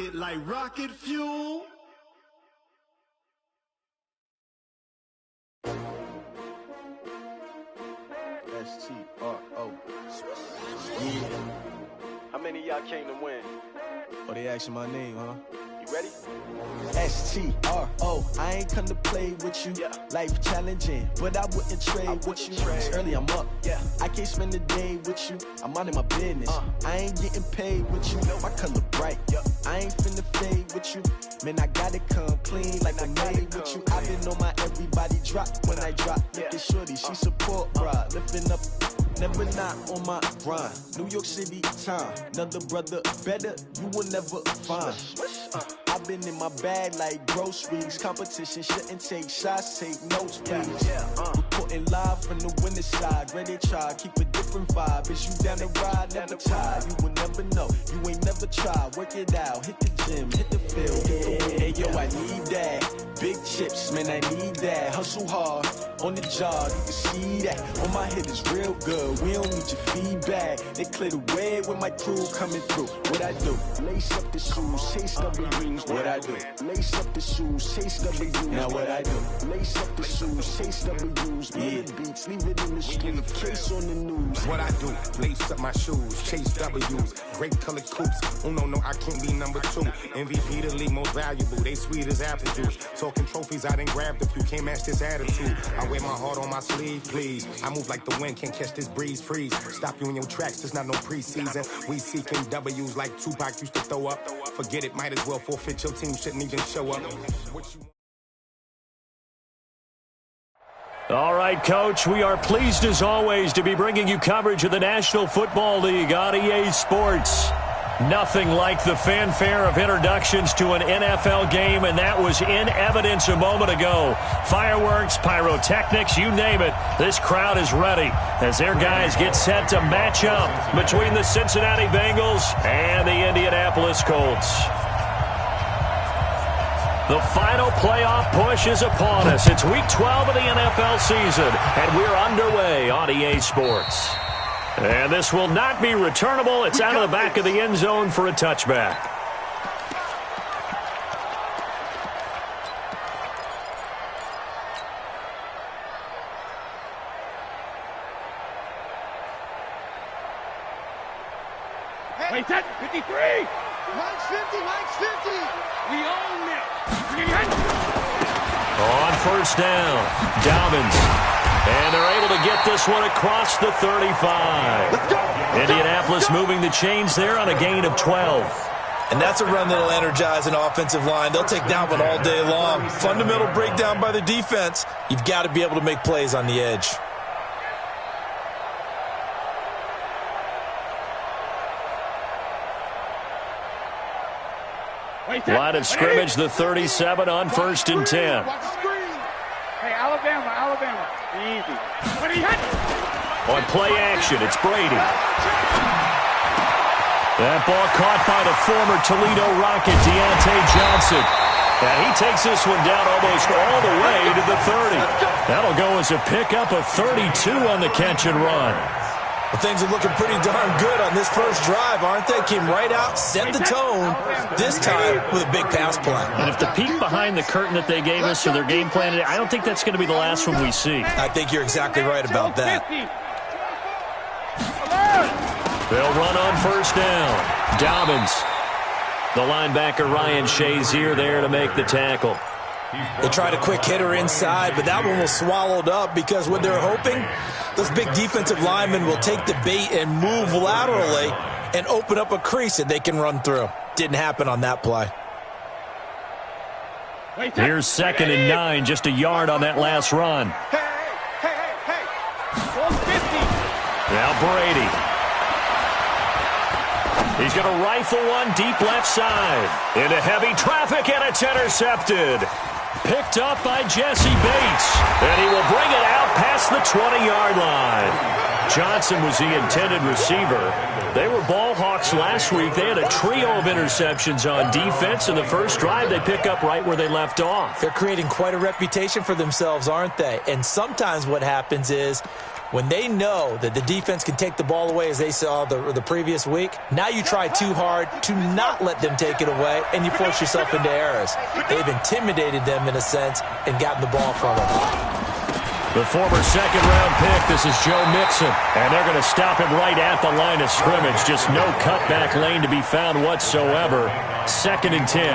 it like rocket fuel. S-T-R-O. Yeah. How many of y'all came to win? Oh, they asking my name, huh? You ready? S-T-R-O. I ain't come to play with you. Yeah. Life challenging, but I wouldn't trade with you. It's early, I'm up. Yeah. I can't spend the day with you. I'm minding my business. I ain't getting paid with you. My color bright. Yep. I ain't finna fade with you. Man, I gotta come clean like I made with you. I've been on my everybody drop when I drop. Look at shorty, she support, bruh. Lifting up. Never not on my grind. New York City time. Another brother better, you will never find. I've been in my bag like groceries. Competition shouldn't take shots, take notes, please. Reporting live from the winning side. Ready to try, keep a different vibe. Is you down the ride, never tired. You will never know, you ain't never tried. Work it out, hit the gym, hit the field. Hey yo, I need that. Big chips, man, I need that. Hustle hard, on the job, you can see that. On my head is real good, we don't need your feedback. They clear the way with my crew coming through. What I do? Lace up the shoes, chase W's. What I do? Lace up the shoes, chase W's. Now what I do? Lace up the shoes, chase W's. Yeah, beats, leave it in the street, case on the news. What I do? Lace up my shoes, chase W's. Great colored coops. Oh no, I can't be number 2. MVP the league most valuable. They sweet as apple juice. Talking trophies, I done grabbed a few. Can't match this attitude. I wear my heart on my sleeve, please. I move like the wind, can't catch this breeze. Freeze. Stop you in your tracks. There's not no preseason. We seeking W's like Tupac used to throw up. Forget it, might as well forfeit. Your team shouldn't even show up. All right, Coach, we are pleased as always to be bringing you coverage of the National Football League on EA Sports. Nothing like the fanfare of introductions to an NFL game, and that was in evidence a moment ago. Fireworks, pyrotechnics, you name it. This crowd is ready as their guys get set to match up between the Cincinnati Bengals and the Indianapolis Colts. The final playoff push is upon us. It's Week 12 of the NFL season, and we're underway on EA Sports. And this will not be returnable. It's out of the back of the end zone for a touchback. Wait, that 53! Mike's 50, Mike's 50! We own it! On first down, Dobbins. And they're able to get this one across the 35. Indianapolis moving the chains there on a gain of 12. And that's a run that'll energize an offensive line. They'll take that one all day long. Fundamental breakdown by the defense. You've got to be able to make plays on the edge. Line of scrimmage, the 37 on first and 10. Hey, Alabama. Easy. On play action, it's Brady. That ball caught by the former Toledo Rocket, Deontay Johnson. And he takes this one down almost all the way to the 30. That'll go as a pickup of 32 on the catch and run. Well, things are looking pretty darn good on this first drive, aren't they? Came right out, set the tone, this time with a big pass play. And if the peek behind the curtain that they gave us for their game plan today, I don't think that's going to be the last one we see. I think you're exactly right about that. They'll run on first down. Dobbins. The linebacker Ryan Shazier there to make the tackle. They tried a quick hitter inside, but that one was swallowed up because what they're hoping, those big defensive linemen will take the bait and move laterally and open up a crease that they can run through. Didn't happen on that play. Here's 2nd and 9, just a yard on that last run. Hey. Now Brady. He's going to rifle one deep left side. Into heavy traffic, and it's intercepted. Picked up by Jesse Bates. And he will bring it out past the 20-yard line. Johnson was the intended receiver. They were ball hawks last week. They had a trio of interceptions on defense. In the first drive, they pick up right where they left off. They're creating quite a reputation for themselves, aren't they? And sometimes what happens is when they know that the defense can take the ball away, as they saw the previous week, now you try too hard to not let them take it away, and you force yourself into errors. They've intimidated them in a sense and gotten the ball from them. The former second-round pick, this is Joe Mixon. And they're going to stop him right at the line of scrimmage. Just no cutback lane to be found whatsoever. 2nd and 10.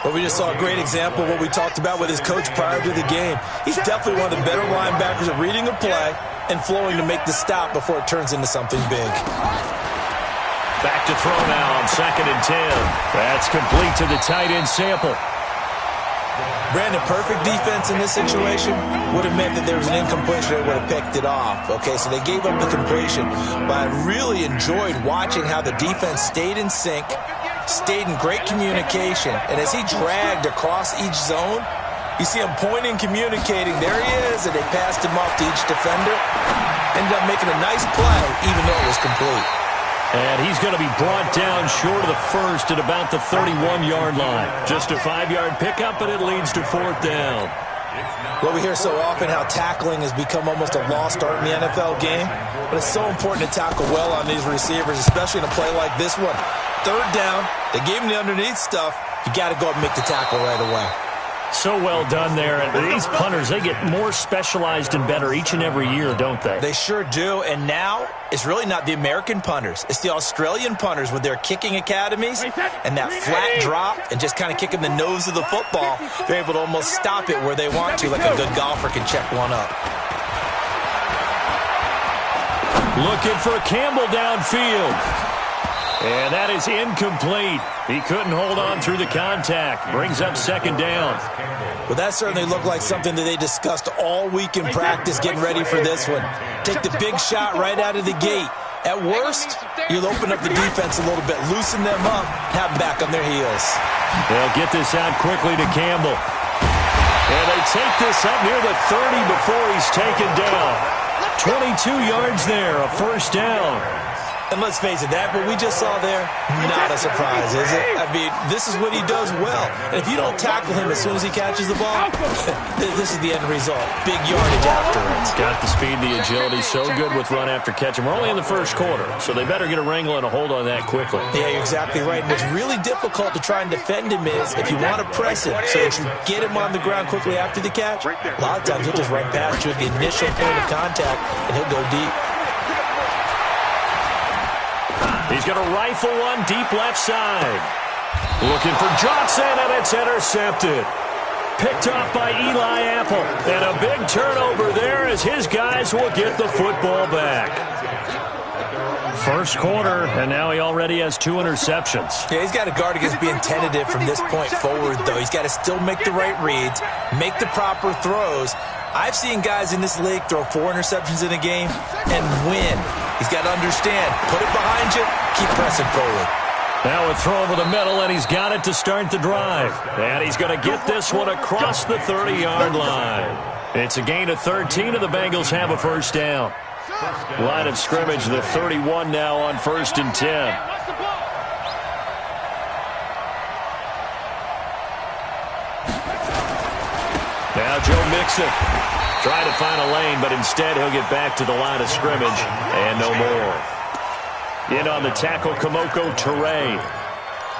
Well, we just saw a great example of what we talked about with his coach prior to the game. He's definitely one of the better linebackers at reading a play and flowing to make the stop before it turns into something big. Back to throw now on 2nd and 10. That's complete to the tight end Sample. Brandon, perfect defense in this situation would have meant that there was an incompletion that would have picked it off. Okay, so they gave up the completion. But I really enjoyed watching how the defense stayed in sync, stayed in great communication. And as he dragged across each zone, you see him pointing, communicating. There he is, and they passed him off to each defender. Ended up making a nice play, even though it was complete. And he's going to be brought down short of the first at about the 31-yard line. Just a 5-yard pickup, but it leads to 4th down. Well, we hear so often how tackling has become almost a lost art in the NFL game. But it's so important to tackle well on these receivers, especially in a play like this one. 3rd down, they gave him the underneath stuff. You got to go up and make the tackle right away. So well done there. And these punters, they get more specialized and better each and every year, don't they? They sure do. And now it's really not the American punters. It's the Australian punters with their kicking academies and that flat drop and just kind of kicking the nose of the football. They're able to almost stop it where they want to, like a good golfer can check one up. Looking for Campbell downfield. And that is incomplete. He couldn't hold on through the contact. Brings up 2nd down. Well, that certainly looked like something that they discussed all week in practice getting ready for this one. Take the big shot right out of the gate. At worst, you'll open up the defense a little bit, loosen them up, have them back on their heels. They'll get this out quickly to Campbell. And they take this up near the 30 before he's taken down. 22 yards there, a 1st down. And let's face it, that what we just saw there, not a surprise, is it? I mean, this is what he does well. And if you don't tackle him as soon as he catches the ball, this is the end result. Big yardage afterwards. Got the speed, the agility, so good with run after catch. And we're only in the first quarter, so they better get a wrangle and a hold on that quickly. Yeah, you're exactly right. And what's really difficult to try and defend him is if you want to press him so that you get him on the ground quickly after the catch, a lot of times he'll just run past you at the initial point of contact, and he'll go deep. He's going to rifle one deep left side. Looking for Johnson, and it's intercepted. Picked off by Eli Apple. And a big turnover there as his guys will get the football back. First quarter, and now he already has 2 interceptions. Yeah, he's got to guard against being tentative from this point forward, though. He's got to still make the right reads, make the proper throws. I've seen guys in this league throw 4 interceptions in a game and win. He's got to understand, put it behind you, keep pressing forward. Now a throw over the middle, and he's got it to start the drive. And he's going to get this one across the 30-yard line. It's a gain of 13, and the Bengals have a 1st down. Line of scrimmage, the 31 now on 1st and 10. Now Joe Mixon trying to find a lane, but instead he'll get back to the line of scrimmage and no more. In on the tackle, Kamoko Toure.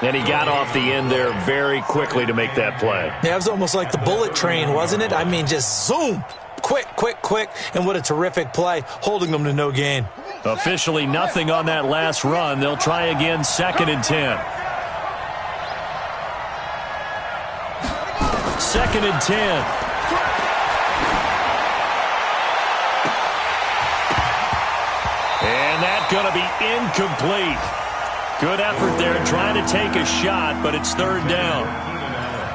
And he got off the end there very quickly to make that play. Yeah, it was almost like the bullet train, wasn't it? I mean, just zoom. Quick, quick, quick. And what a terrific play, holding them to no gain. Officially nothing on that last run. They'll try again, 2nd and 10. 2nd and 10. And that's going to be incomplete. Good effort there trying to take a shot, but it's 3rd down.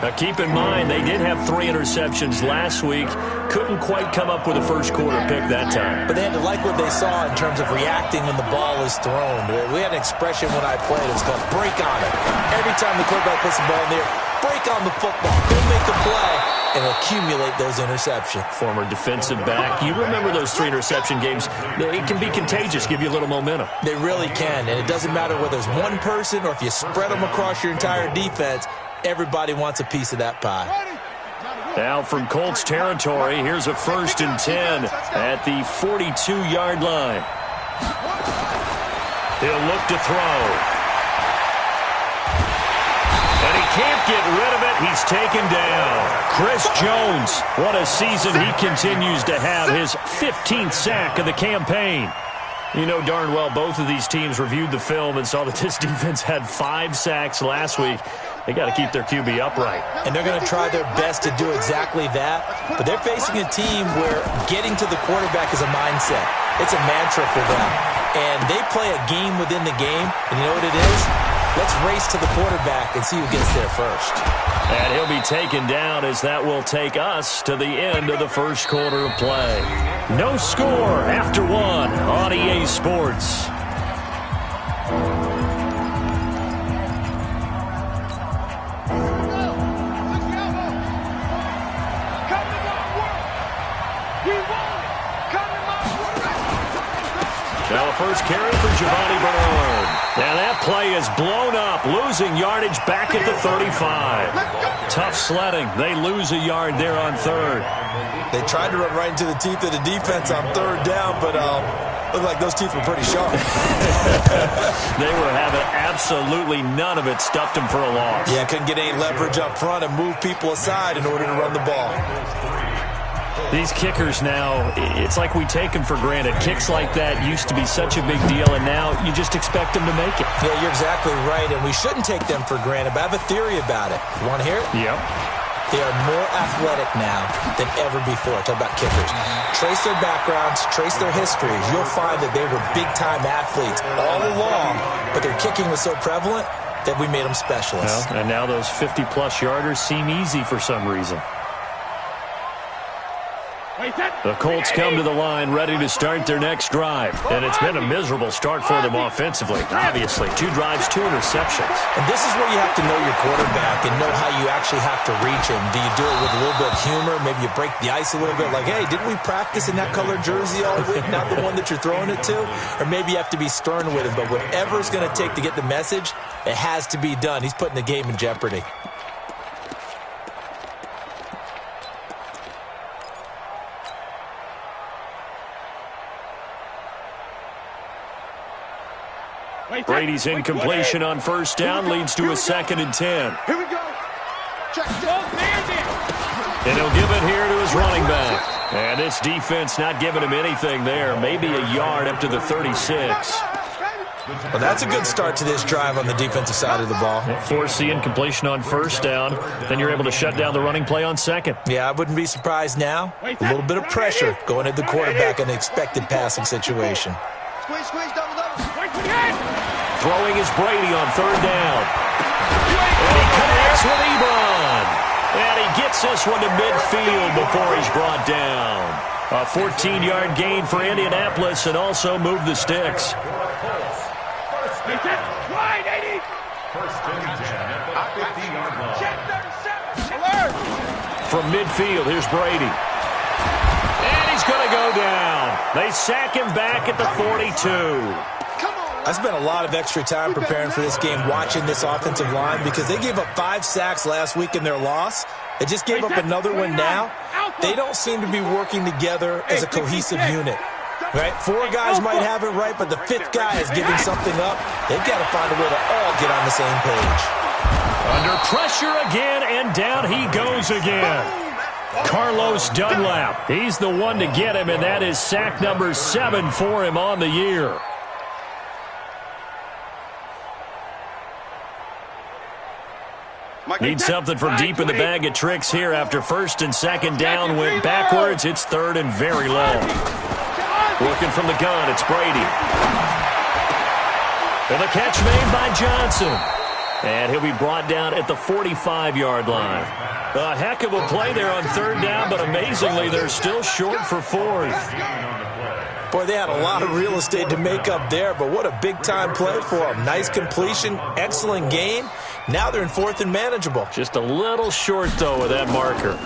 Now, keep in mind, they did have 3 interceptions last week. Couldn't quite come up with a first-quarter pick that time. But they had to like what they saw in terms of reacting when the ball is thrown. We had an expression when I played. It's called break on it. Every time the quarterback puts the ball in there, break on the football. Go make a play and accumulate those interceptions. Former defensive back. You remember those 3 interception games. It can be contagious, give you a little momentum. They really can, and it doesn't matter whether it's one person or if you spread them across your entire defense. Everybody wants a piece of that pie. Now from Colts territory, here's a 1st and 10 at the 42-yard line. He'll look to throw. And he can't get rid of it. He's taken down. Chris Jones, what a season he continues to have. His 15th sack of the campaign. You know darn well both of these teams reviewed the film and saw that this defense had 5 sacks last week. They got to keep their QB upright. And they're going to try their best to do exactly that. But they're facing a team where getting to the quarterback is a mindset. It's a mantra for them. And they play a game within the game. And you know what it is? Let's race to the quarterback and see who gets there first. And he'll be taken down as that will take us to the end of the first quarter of play. No score after 1 on EA Sports. Now a first carry for Giovanni Bernard. Now that play is blown up, losing yardage back at the 35. Tough sledding. They lose a yard there on 3rd. They tried to run right into the teeth of the defense on 3rd down, but looked like those teeth were pretty sharp. They were having absolutely none of it, stuffed them for a loss. Yeah, couldn't get any leverage up front and move people aside in order to run the ball. These kickers now, it's like we take them for granted. Kicks like that used to be such a big deal, and now you just expect them to make it. Yeah, you're exactly right, and we shouldn't take them for granted, but I have a theory about it. You want to hear it? Yep. They are more athletic now than ever before. Talk about kickers. Trace their backgrounds, trace their histories. You'll find that they were big-time athletes all along, but their kicking was so prevalent that we made them specialists. Well, and now those 50-plus yarders seem easy for some reason. The Colts come to the line ready to start their next drive. And it's been a miserable start for them offensively. Obviously, 2 drives, 2 interceptions. And this is where you have to know your quarterback and know how you actually have to reach him. Do you do it with a little bit of humor? Maybe you break the ice a little bit like, hey, didn't we practice in that colored jersey all week? Not the one that you're throwing it to? Or maybe you have to be stern with him. But whatever it's going to take to get the message, it has to be done. He's putting the game in jeopardy. Brady's incompletion on 1st down leads to a 2nd and 10. Here we go. Check. And he'll give it here to his running back. And this defense not giving him anything there. Maybe a yard up to the 36. Well, that's a good start to this drive on the defensive side of the ball. Force the incompletion on 1st down. Then you're able to shut down the running play on 2nd. Yeah, I wouldn't be surprised now. A little bit of pressure going at the quarterback in an expected passing situation. Squeeze, double. Throwing is Brady on 3rd down. And he connects with Ebron. And he gets this one to midfield before he's brought down. A 14-yard gain for Indianapolis and also move the sticks. From midfield, here's Brady. And he's going to go down. They sack him back at the 42. I spent a lot of extra time preparing for this game, watching this offensive line, because they gave up 5 sacks last week in their loss. They just gave up another one now. They don't seem to be working together as a cohesive unit. Right? 4 guys might have it right, but the 5th guy is giving something up. They've got to find a way to all get on the same page. Under pressure again, and down he goes again. Carlos Dunlap. He's the one to get him, and that is sack number 7 for him on the year. Need something from deep in the bag of tricks here after 1st and 2nd down went backwards. It's 3rd and very long. Working from the gun, it's Brady. And the catch made by Johnson. And he'll be brought down at the 45-yard line. A heck of a play there on third down, but amazingly, they're still short for fourth. Boy, they had a lot of real estate to make up there, but what a big-time play for them. Nice completion, excellent gain. Now they're in fourth and manageable. Just a little short, though, with that marker.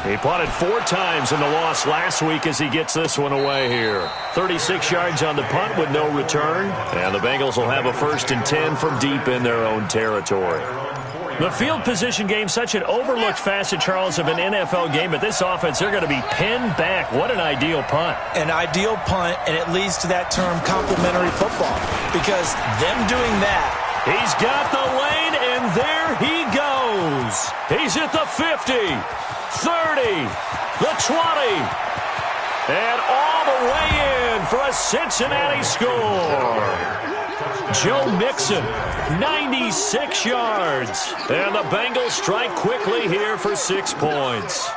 He punted 4 times in the loss last week as he gets this one away here. 36 yards on the punt with no return. And the Bengals will have a 1st and 10 from deep in their own territory. The field position game, such an overlooked facet, Charles, of an NFL game, but this offense, they're going to be pinned back. What an ideal punt. An ideal punt, and it leads to that term complementary football, because them doing that. He's got the lane, and there he goes. He's at the 50, 30, the 20, and all the way in for a Cincinnati score. Joe Mixon, 96 yards. And the Bengals strike quickly here for 6 points.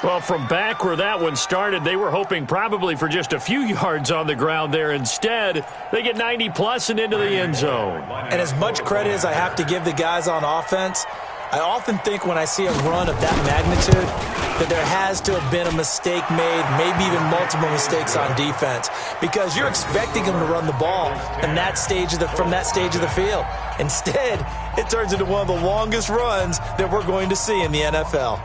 Well, from back where that one started, they were hoping probably for just a few yards on the ground there. Instead, they get 90-plus and into the end zone. And as much credit as I have to give the guys on offense, I often think when I see a run of that magnitude that there has to have been a mistake made, maybe even multiple mistakes on defense, because you're expecting them to run the ball in that stage from that stage of the field. Instead, it turns into one of the longest runs that we're going to see in the NFL.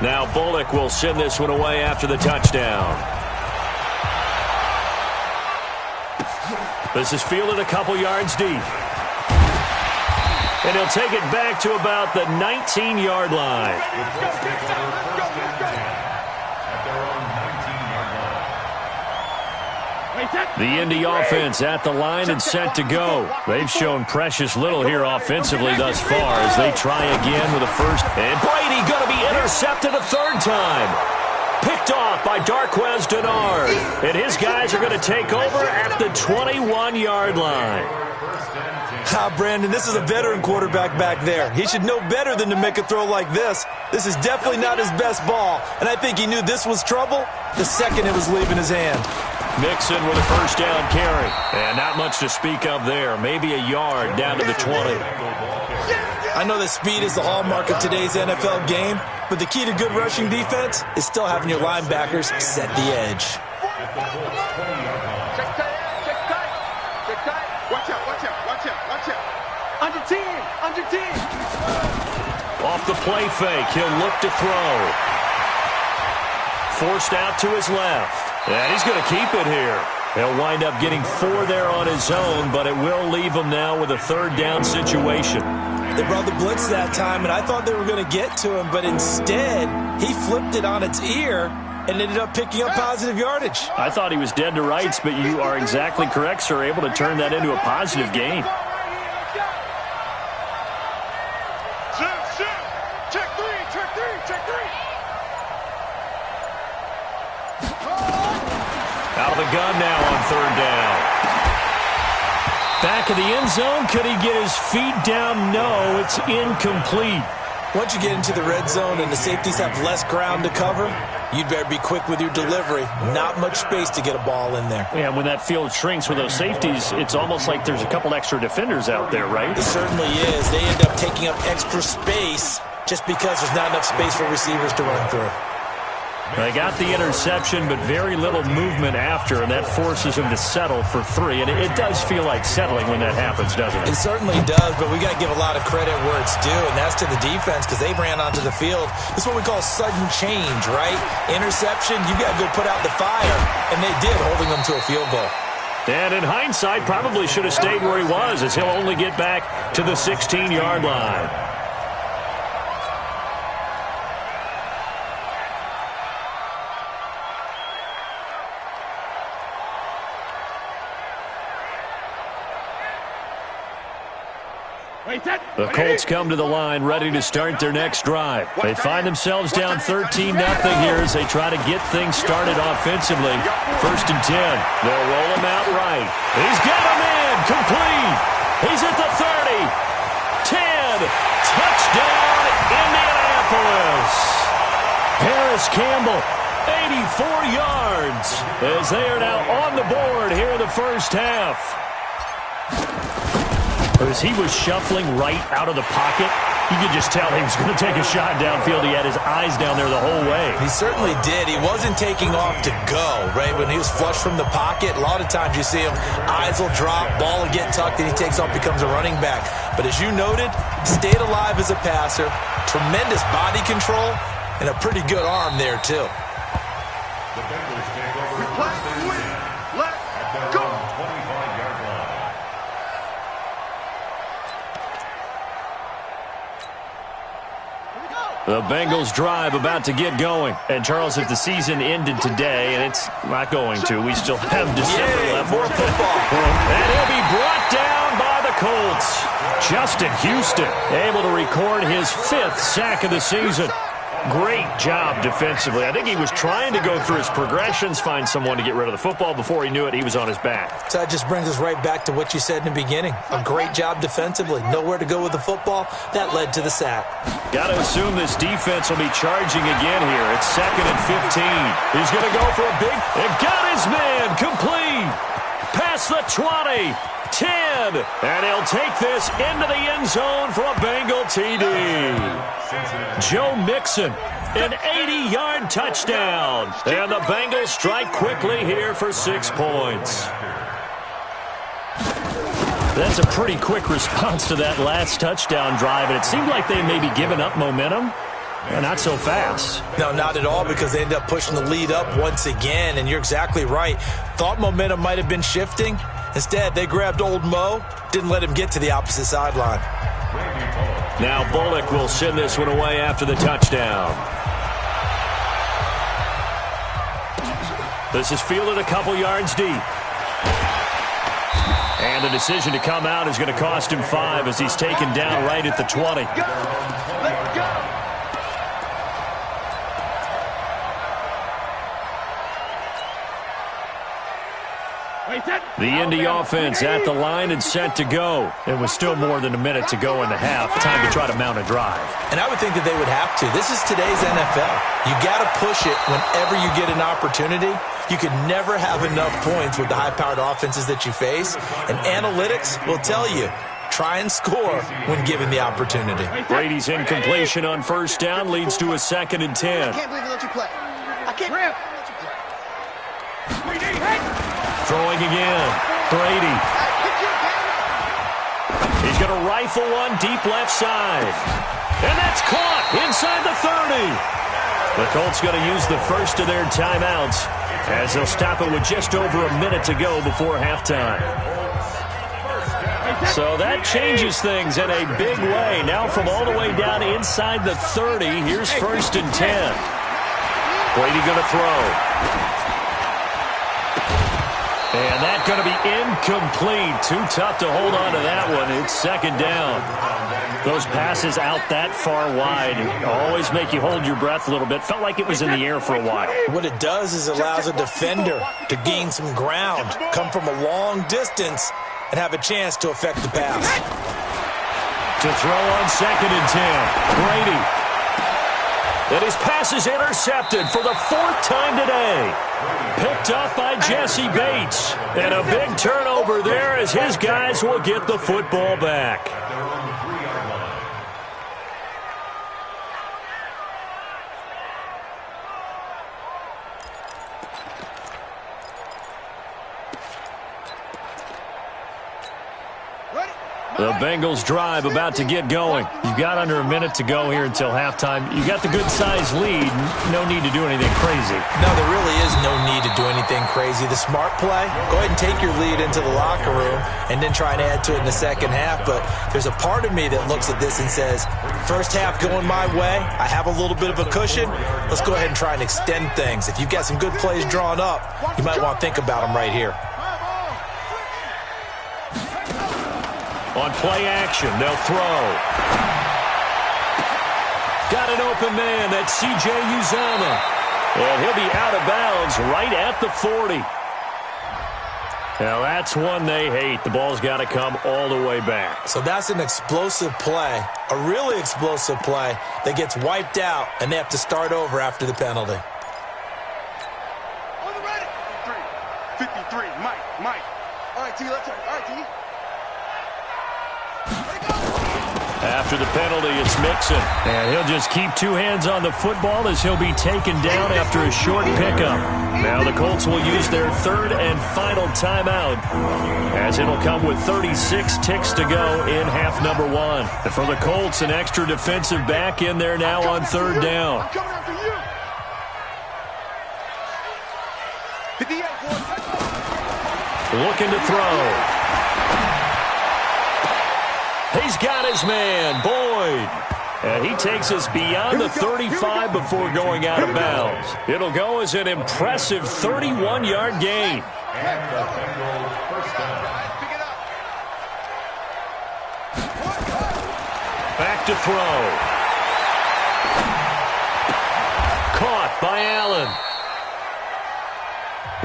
Now Bullock will send this one away after the touchdown. This is fielded a couple yards deep. And he'll take it back to about the 19-yard line. The Indy offense at the line and set to go. They've shown precious little here offensively thus far as they try again with a first. And Brady going to be intercepted a 3rd time. Picked off by Darqueze Dennard. And his guys are going to take over at the 21-yard line. Brandon, this is a veteran quarterback back there. He should know better than to make a throw like this. This is definitely not his best ball. And I think he knew this was trouble the second it was leaving his hand. Mixon with a first down carry. And not much to speak of there. Maybe a yard down to the 20. I know that speed is the hallmark of today's NFL game, but the key to good rushing defense is still having your linebackers set the edge. Check tight. Watch out. Under 10. Off the play fake, he'll look to throw. Forced out to his left. And he's going to keep it here. He'll wind up getting 4 there on his own, but it will leave him now with a 3rd down situation. They brought the blitz that time, and I thought they were going to get to him, but instead, he flipped it on its ear and ended up picking up positive yardage. I thought he was dead to rights, but you are exactly correct, sir, able to turn that into a positive gain. Check three. Out of the gun now on 3rd down. Back of the end zone. Could he get his feet down? No, it's incomplete. Once you get into the red zone and the safeties have less ground to cover, you'd better be quick with your delivery. Not much space to get a ball in there. Yeah, when that field shrinks with those safeties, it's almost like there's a couple extra defenders out there, right? It certainly is. They end up taking up extra space just because there's not enough space for receivers to run through. They got the interception, but very little movement after, and that forces him to settle for 3. And it does feel like settling when that happens, doesn't it? It certainly does, but we got to give a lot of credit where it's due, and that's to the defense because they ran onto the field. This is what we call sudden change, right? Interception, you got to go put out the fire, and they did, holding them to a field goal. And in hindsight, probably should have stayed where he was, as he'll only get back to the 16-yard line. The Colts come to the line ready to start their next drive. They find themselves down 13-0 here as they try to get things started offensively. 1st and 10. They'll roll him out right. He's got him in. Complete. He's at the 30. 10. Touchdown, Indianapolis. Indianapolis. Harris Campbell, 84 yards, as they are now on the board here in the first half. As he was shuffling right out of the pocket, you could just tell he was going to take a shot downfield. He had his eyes down there the whole way. He certainly did. He wasn't taking off to go, right? When he was flush from the pocket, a lot of times you see him, eyes will drop, ball will get tucked, and he takes off, becomes a running back. But as you noted, stayed alive as a passer, tremendous body control, and a pretty good arm there, too. Let's go. The Bengals drive about to get going. And, Charles, if the season ended today, and it's not going to, we still have December left. More football. And he'll be brought down by the Colts. Justin Houston able to record his 5th sack of the season. Great job defensively. I think he was trying to go through his progressions, find someone to get rid of the football. Before he knew it, he was on his back. So that just brings us right back to what you said in the beginning. A great job defensively. Nowhere to go with the football. That led to the sack. Got to assume this defense will be charging again here. It's 2nd and 15. He's going to go for a big... And got his man complete. Past the 20. 10. And he'll take this into the end zone for a Bengal TD. Joe Mixon, an 80-yard touchdown. And the Bengals strike quickly here for 6 points. That's a pretty quick response to that last touchdown drive, and it seemed like they may be giving up momentum. Not so fast. No, not at all, because they ended up pushing the lead up once again, and you're exactly right. Thought momentum might have been shifting. Instead, they grabbed old Mo, didn't let him get to the opposite sideline. Now Bullock will send this one away after the touchdown. This is fielded a couple yards deep. And the decision to come out is going to cost him 5 as he's taken down right at the 20. Let's go. The Indy offense at the line and set to go. It was still more than a minute to go in the half. Time to try to mount a drive. And I would think that they would have to. This is today's NFL. You got to push it whenever you get an opportunity. You could never have enough points with the high-powered offenses that you face. And analytics will tell you, try and score when given the opportunity. Brady's incompletion on first down leads to a 2nd and 10. I can't believe he let you play. I can't believe he let you play. Throwing again. Brady. He's going to rifle one deep left side. And that's caught inside the 30. The Colts going to use the first of their timeouts as they'll stop it with just over a minute to go before halftime. So that changes things in a big way. Now from all the way down inside the 30, here's 1st and 10. Brady going to throw. And that's going to be incomplete. Too tough to hold on to that one. It's 2nd down. Those passes out that far wide always make you hold your breath a little bit. Felt like it was in the air for a while. What it does is allows a defender to gain some ground, come from a long distance, and have a chance to affect the pass. To throw on 2nd and 10. Brady. And his pass is intercepted for the 4th time today. Picked up by Jesse Bates. And a big turnover there as his guys will get the football back. The Bengals drive about to get going. You've got under a minute to go here until halftime. You got the good-sized lead. No need to do anything crazy. No, there really is no need to do anything crazy. The smart play, go ahead and take your lead into the locker room and then try and add to it in the second half. But there's a part of me that looks at this and says, first half going my way, I have a little bit of a cushion. Let's go ahead and try and extend things. If you've got some good plays drawn up, you might want to think about them right here. On play action, they'll throw. Got an open man, that's C.J. Uzomah. And he'll be out of bounds right at the 40. Now that's one they hate. The ball's got to come all the way back. So that's an explosive play, a really explosive play that gets wiped out, and they have to start over after the penalty. On the ready. 53, Mike. All right, T, let's turn. All right, T. After the penalty, it's Mixon. And he'll just keep two hands on the football as he'll be taken down after a short pickup. Now the Colts will use their third and final timeout, as it'll come with 36 ticks to go in half number one. And for the Colts, an extra defensive back in there now on third down. I'm coming after you. 58, boy. Looking to throw. He's got his man, Boyd. And he takes us beyond the 35 before going out of bounds. It'll go as an impressive 31-yard gain. Back to throw. Caught by Allen.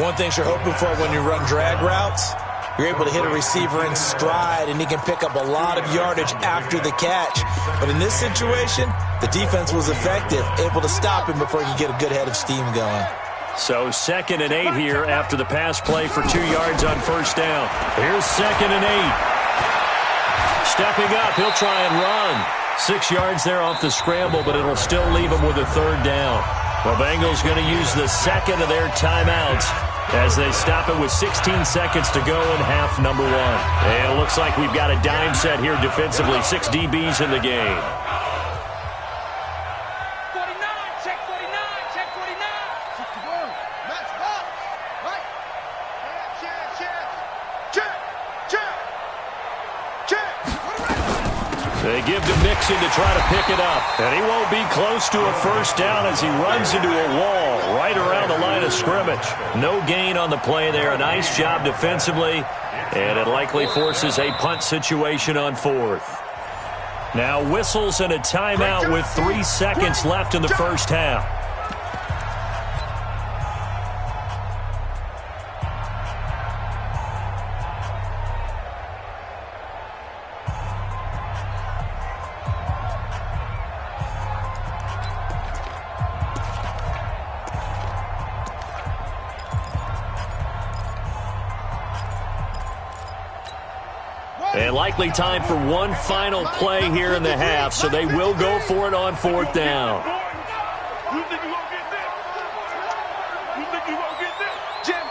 One thing you're hoping for when you run drag routes, you're able to hit a receiver in stride, and he can pick up a lot of yardage after the catch. But in this situation, the defense was effective, able to stop him before he could get a good head of steam going. So 2nd and 8 here after the pass play for 2 yards on first down. Here's 2nd and 8. Stepping up, he'll try and run. 6 yards there off the scramble, but it'll still leave him with a third down. The Bengals going to use the second of their timeouts as they stop it with 16 seconds to go in half number one. And it looks like we've got a dime set here defensively. 6 DBs in the game. 49, check 49, check 49. 61, match box. Right. Check. They give to Mixon to try to pick it up. And he won't be close to a first down as he runs into a wall right around the line of scrimmage. No gain on the play there. A nice job defensively. And it likely forces a punt situation on 4th. Now whistles and a timeout with 3 seconds left in the first half. And likely time for one final play here in the half, so they will go for it on 4th down. You think you won't get this? You think you won't get this? Jam.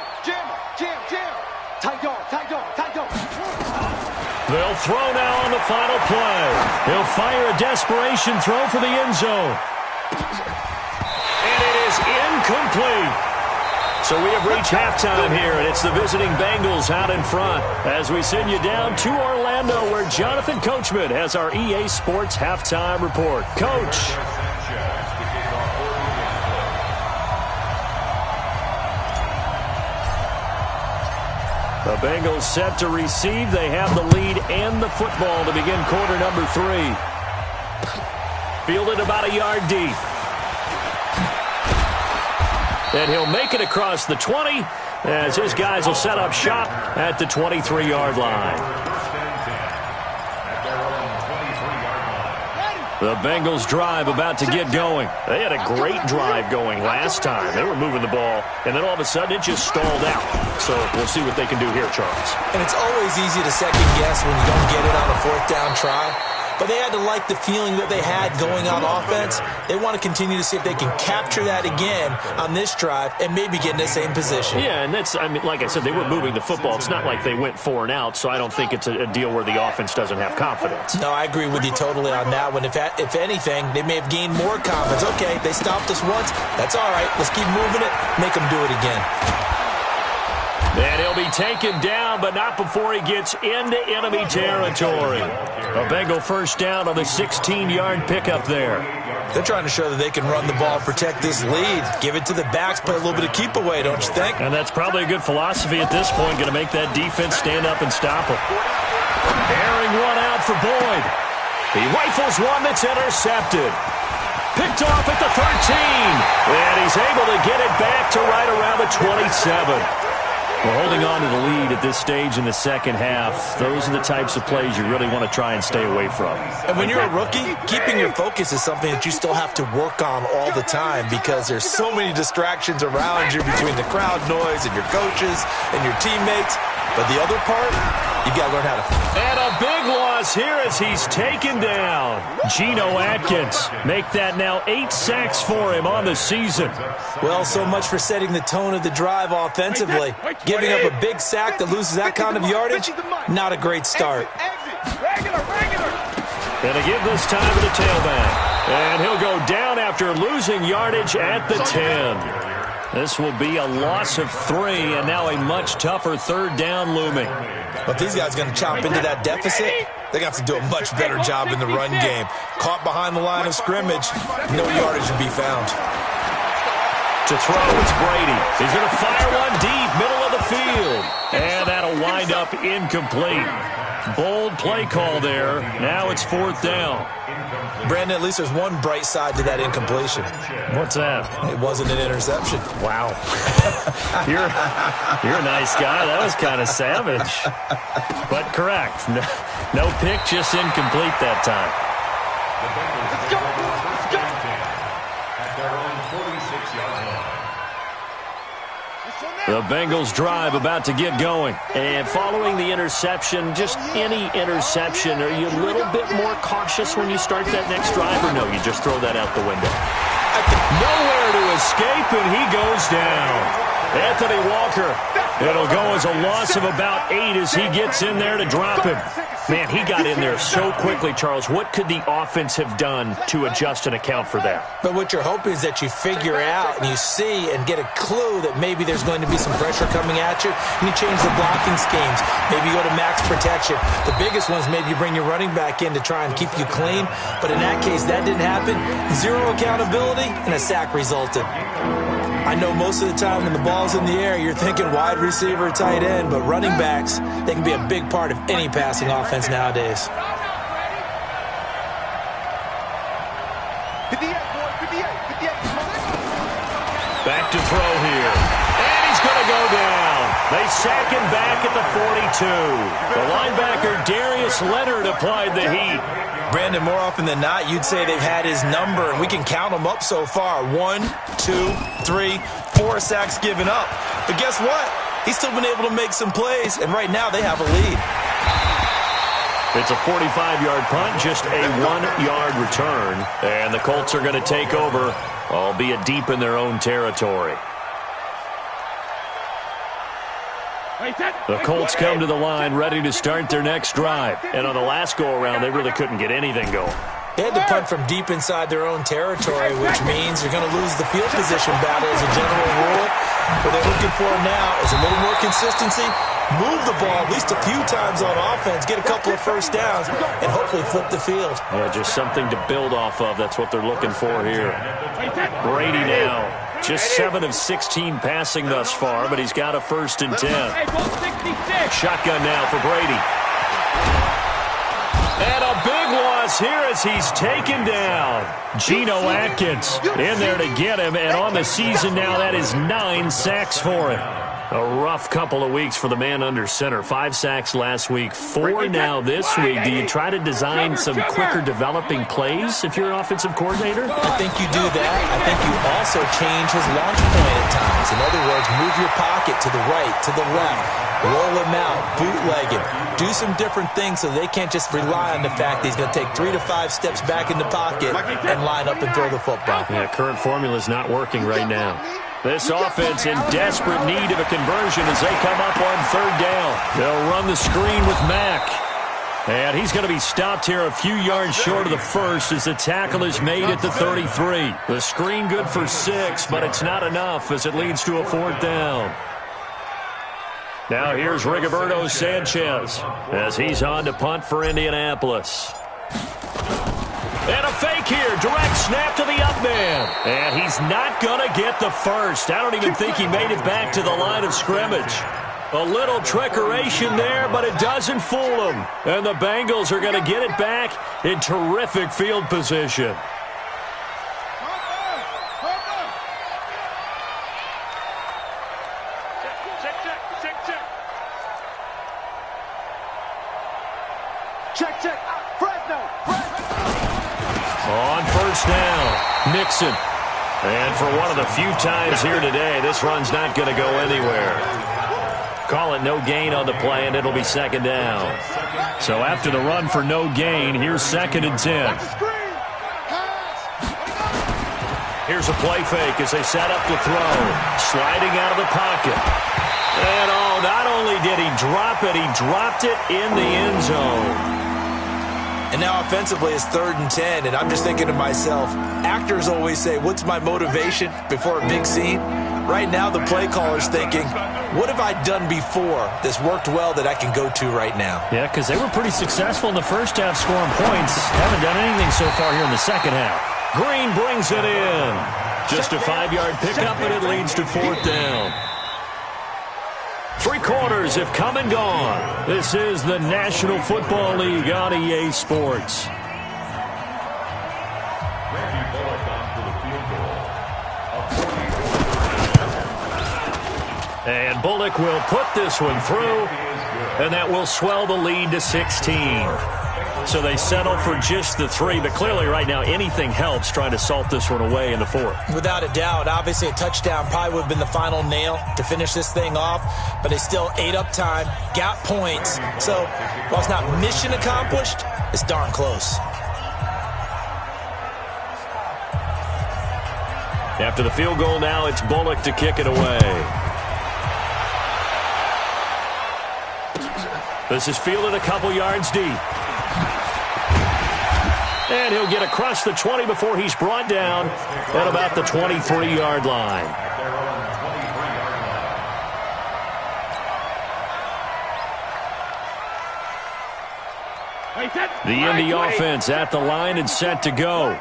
Tight dog. They'll throw now on the final play. He'll fire a desperation throw for the end zone. And it is incomplete. So we have reached halftime here, and it's the visiting Bengals out in front as we send you down to Orlando, where Jonathan Coachman has our EA Sports halftime report. Coach. The Bengals set to receive. They have the lead and the football to begin quarter number 3. Fielded about a yard deep. And he'll make it across the 20 as his guys will set up shop at the 23-yard line. The Bengals drive about to get going. They had a great drive going last time. They were moving the ball, and then all of a sudden it just stalled out. So we'll see what they can do here, Charles. And it's always easy to second guess when you don't get it on a 4th down try. But they had to like the feeling that they had going on offense. They want to continue to see if they can capture that again on this drive and maybe get in the same position. Yeah, and that's, I mean, like I said, they were moving the football. It's not like they went 4 and out, so I don't think it's a deal where the offense doesn't have confidence. No, I agree with you totally on that one. If anything, they may have gained more confidence. Okay, they stopped us once. That's all right. Let's keep moving it. Make them do it again. And he'll be taken down, but not before he gets into enemy territory. A Bengal first down on the 16-yard pickup there. They're trying to show that they can run the ball, protect this lead. Give it to the backs, play a little bit of keep away, don't you think? And that's probably a good philosophy at this point, going to make that defense stand up and stop him. Airing one out for Boyd. He rifles one that's intercepted. Picked off at the 13. And he's able to get it back to right around the 27. Well, holding on to the lead at this stage in the second half, those are the types of plays you really want to try and stay away from. And when you're a rookie, keeping your focus is something that you still have to work on all the time because there's so many distractions around you between the crowd noise and your coaches and your teammates. But the other part, you got to learn how to. And a big loss here as he's taken down. Geno Atkins make that now 8 sacks for him on the season. Well, so much for setting the tone of the drive offensively. Giving up a big sack that loses that kind of yardage, not a great start. Gonna give this time to the tailback. And he'll go down after losing yardage at the 10. This will be a loss of 3, and now a much tougher third down looming. But these guys are going to chop into that deficit. They're going to have to do a much better job in the run game. Caught behind the line of scrimmage, no yardage to be found. To throw, it's Brady. He's going to fire one deep, middle of the field. And that'll wind up incomplete. Bold play call there. Now it's 4th down. Brandon, at least there's one bright side to that incompletion. What's that? It wasn't an interception. Wow. You're a nice guy. That was kind of savage. But correct. No pick, just incomplete that time. Let's go. At their own 46-yard line. The Bengals drive about to get going. And following the interception, just any interception, are you a little bit more cautious when you start that next drive, or no, you just throw that out the window? Nowhere to escape, and he goes down. Anthony Walker, it'll go as a loss of about 8 as he gets in there to drop him. Man, he got in there so quickly, Charles. What could the offense have done to adjust and account for that? But what you're hoping is that you figure out and you see and get a clue that maybe there's going to be some pressure coming at you, and you change the blocking schemes. Maybe you go to max protection. The biggest ones, maybe you bring your running back in to try and keep you clean. But in that case, that didn't happen. 0 accountability, and a sack resulted. I know most of the time when the ball's in the air, you're thinking wide receiver, tight end, but running backs, they can be a big part of any passing offense nowadays. Back to throw here. And he's going to go down. They sack him back at the 42. The linebacker, Darius Leonard, applied the heat. Brandon, more often than not, you'd say they've had his number, and we can count them up so far. 1, 2, 3, 4 sacks given up. But guess what? He's still been able to make some plays, and right now they have a lead. It's a 45-yard punt, just a 1-yard return. And the Colts are going to take over, albeit deep in their own territory. The Colts come to the line ready to start their next drive. And on the last go-around, they really couldn't get anything going. They had to punt from deep inside their own territory, which means you're going to lose the field position battle as a general rule. What they're looking for now is a little more consistency, move the ball at least a few times on offense, get a couple of first downs, and hopefully flip the field. Yeah, just something to build off of. That's what they're looking for here. Brady now. Just 7 of 16 passing thus far, but he's got a 1st and 10. Shotgun now for Brady. And a big loss here as he's taken down. Geno Atkins in there to get him, and on the season now, that is 9 sacks for him. A rough couple of weeks for the man under center. 5 sacks last week, 4 now this week. Do you try to design some quicker developing plays if you're an offensive coordinator? I think you do that. I think you also change his launch point at times. In other words, move your pocket to the right, to the left, roll him out, bootleg him. Do some different things so they can't just rely on the fact that he's going to take 3 to 5 steps back in the pocket and line up and throw the football. Yeah, current formula is not working right now. This offense in desperate need of a conversion as they come up on 3rd down. They'll run the screen with Mack. And he's going to be stopped here a few yards short of the 1st as the tackle is made at the 33. The screen good for 6, but it's not enough as it leads to a 4th down. Now here's Rigoberto Sanchez as he's on to punt for Indianapolis. And a fake here. Direct snap to the up man. And he's not going to get the 1st. I don't even think he made it back to the line of scrimmage. A little trickeration there, but it doesn't fool him. And the Bengals are going to get it back in terrific field position. Check. Check. Fresno. On first down, Mixon. And for one of the few times here today, this run's not going to go anywhere. Call it no gain on the play, and it'll be second down. So after the run for no gain, here's 2nd and 10. Here's a play fake as they set up to throw. Sliding out of the pocket. And not only did he drop it, he dropped it in the end zone. And now offensively it's 3rd and 10, and I'm just thinking to myself, actors always say, what's my motivation before a big scene? Right now the play caller's thinking, what have I done before that's worked well that I can go to right now? Yeah, because they were pretty successful in the first half scoring points. Haven't done anything so far here in the second half. Green brings it in. Just a 5-yard pickup, and it leads to 4th down. 3 quarters have come and gone. This is the National Football League on EA Sports. And Bullock will put this one through, and that will swell the lead to 16. So they settle for just the 3, but clearly right now anything helps trying to salt this one away in the 4th. Without a doubt, obviously a touchdown probably would have been the final nail to finish this thing off, but they still ate up time, got points. So while it's not mission accomplished, it's darn close. After the field goal now, it's Bullock to kick it away. This is fielded a couple yards deep. And he'll get across the 20 before he's brought down at about the 23-yard line. The Indy offense at the line and set to go.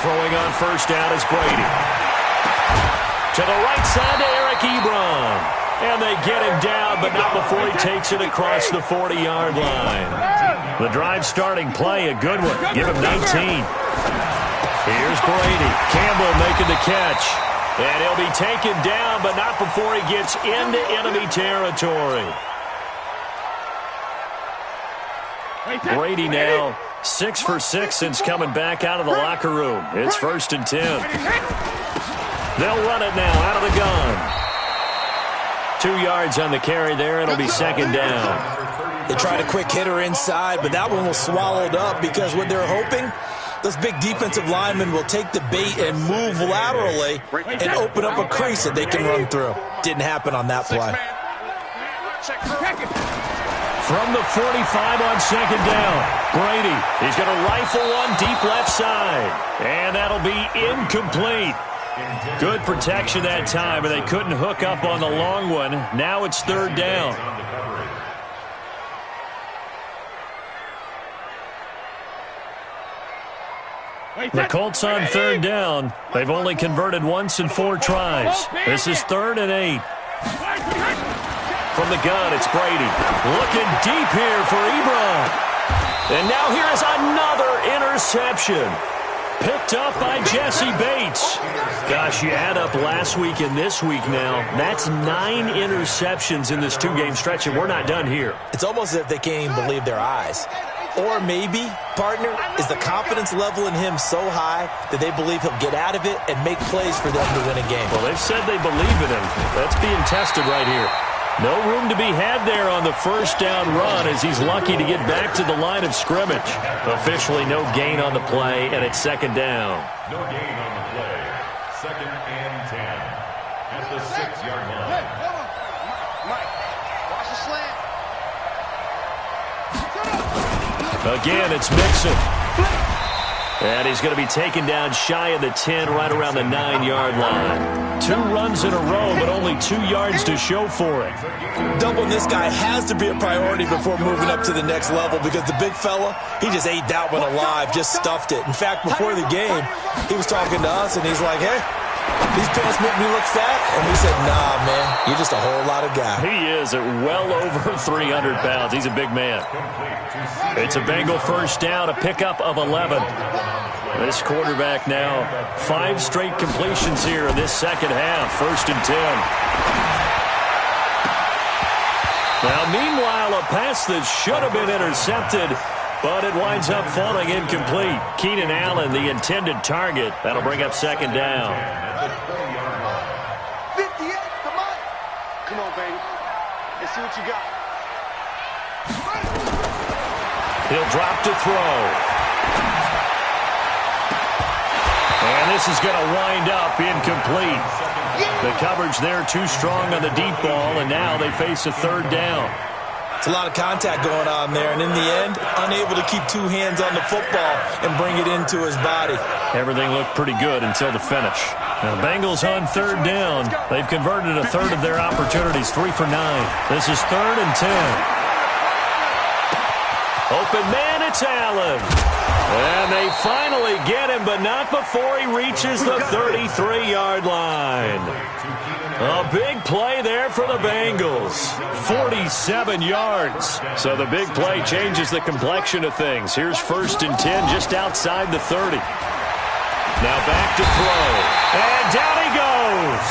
Throwing on first down is Brady. To the right side to Eric Ebron. And they get him down, but not before he takes it across the 40-yard line. The drive starting play, a good one. Give him 19. Here's Brady. Campbell making the catch. And he'll be taken down, but not before he gets into enemy territory. Brady now 6 for 6 since coming back out of the locker room. It's 1st and 10. They'll run it now out of the gun. 2 yards on the carry there. It'll be 2nd down. They tried a quick hitter inside, but that one was swallowed up because what they're hoping, those big defensive linemen will take the bait and move laterally and open up a crease that they can run through. Didn't happen on that play. From the 45 on 2nd down, Brady. He's going to rifle one deep left side. And that'll be incomplete. Good protection that time, but they couldn't hook up on the long one. Now it's 3rd down. The Colts on 3rd down. They've only converted once in 4 tries. This is 3rd and 8. From the gun, it's Brady. Looking deep here for Ebron. And now here is another interception. Picked up by Jesse Bates. Gosh, you add up last week and this week now. That's 9 interceptions in this 2-game stretch, and we're not done here. It's almost as if they can't even believe their eyes. Or maybe, partner, is the confidence level in him so high that they believe he'll get out of it and make plays for them to win a game. Well, they've said they believe in him. That's being tested right here. No room to be had there on the first down run as he's lucky to get back to the line of scrimmage. Officially no gain on the play, and it's 2nd down. No gain on the play. 2nd and 10 at the 6-yard line. Mike, watch the slant. Again, it's Mixon. And he's going to be taken down shy of the 10, right around the 9-yard line. 2 runs in a row, but only 2 yards to show for it. Doubling this guy has to be a priority before moving up to the next level because the big fella, he just ate that one alive, just stuffed it. In fact, before the game, he was talking to us, and he's like, hey, these pants make me look fat? And we said, nah, man, you're just a whole lot of guy. He is at well over 300 pounds. He's a big man. It's a Bengal first down, a pickup of 11. This quarterback now 5 straight completions here in this second half. 1st and 10. Now, meanwhile, a pass that should have been intercepted, but it winds up falling incomplete. Keenan Allen, the intended target. That'll bring up second down. 58, come on. Come on, baby. Let's see what you got. He'll drop to throw. And this is going to wind up incomplete. The coverage there too strong on the deep ball, and now they face a third down. It's a lot of contact going on there, and in the end, unable to keep two hands on the football and bring it into his body. Everything looked pretty good until the finish. Now, the Bengals on third down. They've converted a third of their opportunities, 3 for 9. This is 3rd and 10. Open man, it's Allen. And they finally get him, but not before he reaches the 33-yard line. A big play there for the Bengals. 47 yards. So the big play changes the complexion of things. Here's 1st and 10 just outside the 30. Now back to throw. And down he goes.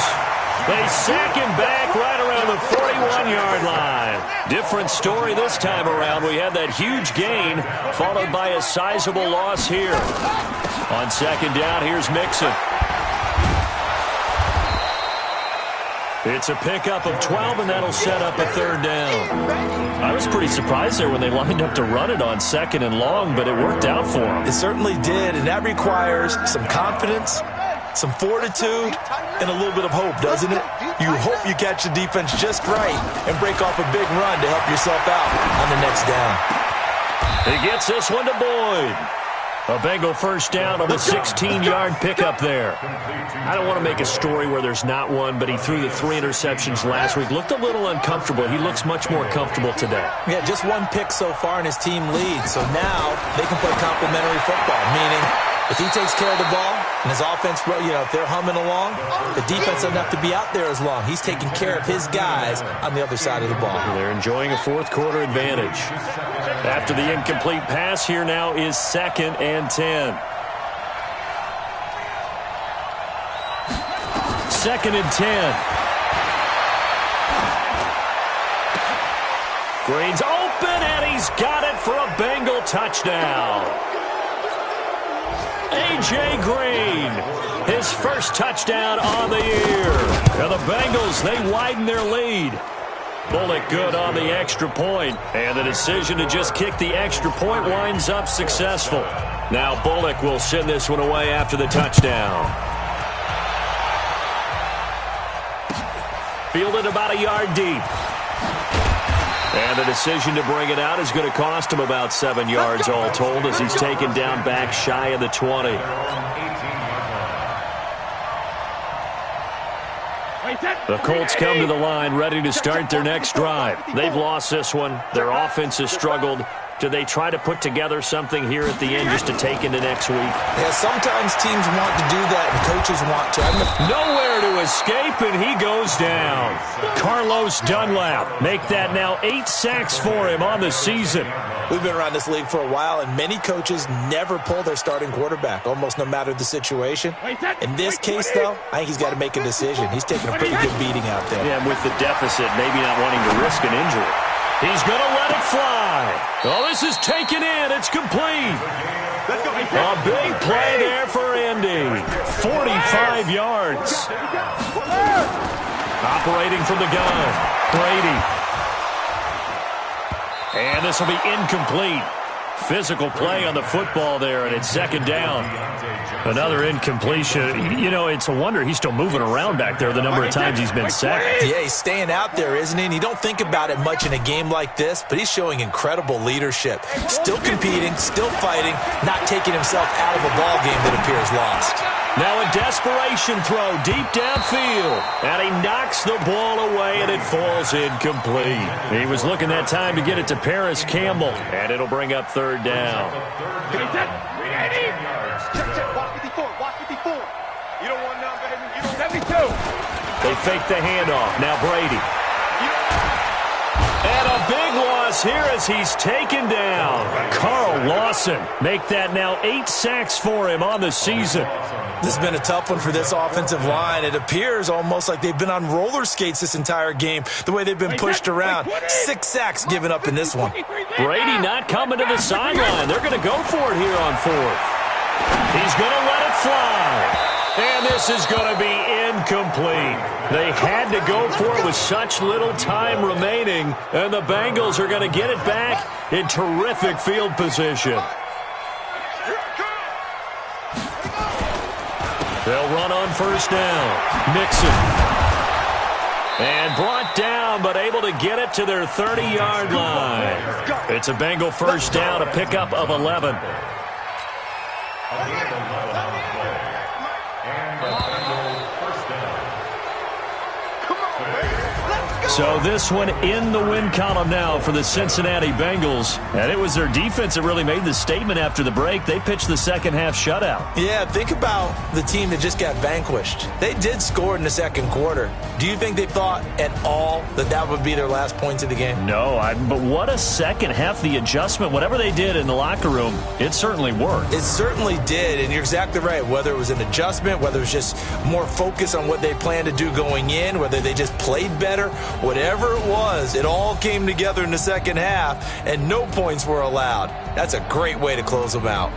They sack him back right around the 41-yard line. Different story this time around. We had that huge gain followed by a sizable loss here. On second down, here's Mixon. It's a pickup of 12, and that'll set up a third down. I was pretty surprised there when they lined up to run it on 2nd and long, but it worked out for them. It certainly did, and that requires some confidence, some fortitude, and a little bit of hope, doesn't it? You hope you catch the defense just right and break off a big run to help yourself out on the next down. He gets this one to Boyd. A Bengal first down on the 16-yard pickup there. I don't want to make a story where there's not one, but he threw the 3 interceptions last week. Looked a little uncomfortable. He looks much more comfortable today. Yeah, just 1 pick so far, and his team leads. So now they can play complementary football, meaning if he takes care of the ball and his offense, if they're humming along, the defense doesn't have to be out there as long. He's taking care of his guys on the other side of the ball. They're enjoying a fourth-quarter advantage. After the incomplete pass, here now is 2nd and 10. 2nd and 10. Green's open, and he's got it for a Bengal touchdown. A.J. Green, his first touchdown on the year. And the Bengals, they widen their lead. Bullock good on the extra point, and the decision to just kick the extra point winds up successful. Now Bullock will send this one away after the touchdown. Fielded about a yard deep. And the decision to bring it out is going to cost him about 7 yards all told as he's taken down back shy of the 20. The Colts come to the line ready to start their next drive. They've lost this one. Their offense has struggled. Do they try to put together something here at the end just to take into next week? Yeah, sometimes teams want to do that and coaches want to. Nowhere to escape, and he goes down. Carlos Dunlap, make that now 8 sacks for him on the season. We've been around this league for a while, and many coaches never pull their starting quarterback, almost no matter the situation. In this case, though, I think he's got to make a decision. He's taking a pretty good beating out there. Yeah, with the deficit, maybe not wanting to risk an injury. He's going to let it fly. Oh, this is taken in. It's complete. A big play there for Indy. 45 yards. Operating from the gun, Brady. And this will be incomplete. Physical play on the football there, and it's 2nd down. Another incompletion. You know, it's a wonder he's still moving around back there the number of times he's been sacked. Yeah, he's staying out there, isn't he? And you don't think about it much in a game like this, but he's showing incredible leadership. Still competing, still fighting, not taking himself out of a ball game that appears lost. Now a desperation throw deep downfield, and he knocks the ball away, and it falls incomplete. He was looking that time to get it to Paris Campbell, and it'll bring up 3rd down. Watch 54. You don't want none, baby. You don't 72. They fake the handoff. Now Brady. And a big loss here as he's taken down. Carl Lawson make that now 8 sacks for him on the season. This has been a tough one for this offensive line. It appears almost like they've been on roller skates this entire game, the way they've been pushed around. 6 sacks given up in this one. Brady not coming to the sideline. They're going to go for it here on 4th. He's going to let it fly. And this is going to be incomplete. They had to go for it with such little time remaining, and the Bengals are going to get it back in terrific field position. They'll run on first down. Mixon. And brought down, but able to get it to their 30-yard line. It's a Bengal first down, a pickup of 11. So this one in the win column now for the Cincinnati Bengals. And it was their defense that really made the statement after the break. They pitched the second half shutout. Yeah, think about the team that just got vanquished. They did score in the second quarter. Do you think they thought at all that that would be their last points of the game? No, but what a second half. The adjustment, whatever they did in the locker room, it certainly worked. It certainly did, and you're exactly right. Whether it was an adjustment, whether it was just more focus on what they planned to do going in, whether they just played better, whatever it was, it all came together in the second half, and no points were allowed. That's a great way to close them out.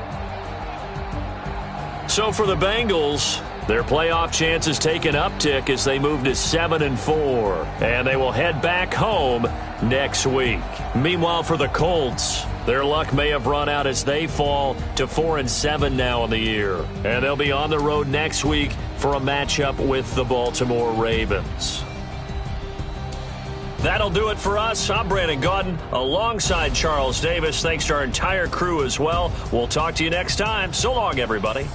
So for the Bengals, their playoff chances take an uptick as they move to 7-4, and they will head back home next week. Meanwhile, for the Colts, their luck may have run out as they fall to 4-7 now in the year, and they'll be on the road next week for a matchup with the Baltimore Ravens. That'll do it for us. I'm Brandon Gaudin alongside Charles Davis. Thanks to our entire crew as well. We'll talk to you next time. So long, everybody.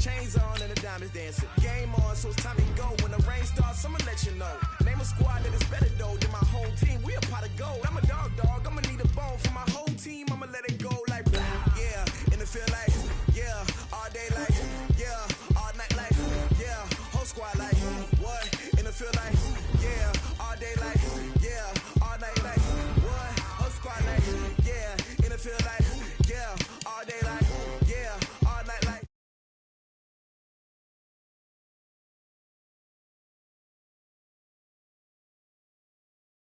Chains on and the diamonds dancing. Game on, so it's time to go. When the rain starts, I'ma let you know. Name a squad that is better though than my home team. We a pot of gold. I'm a dog.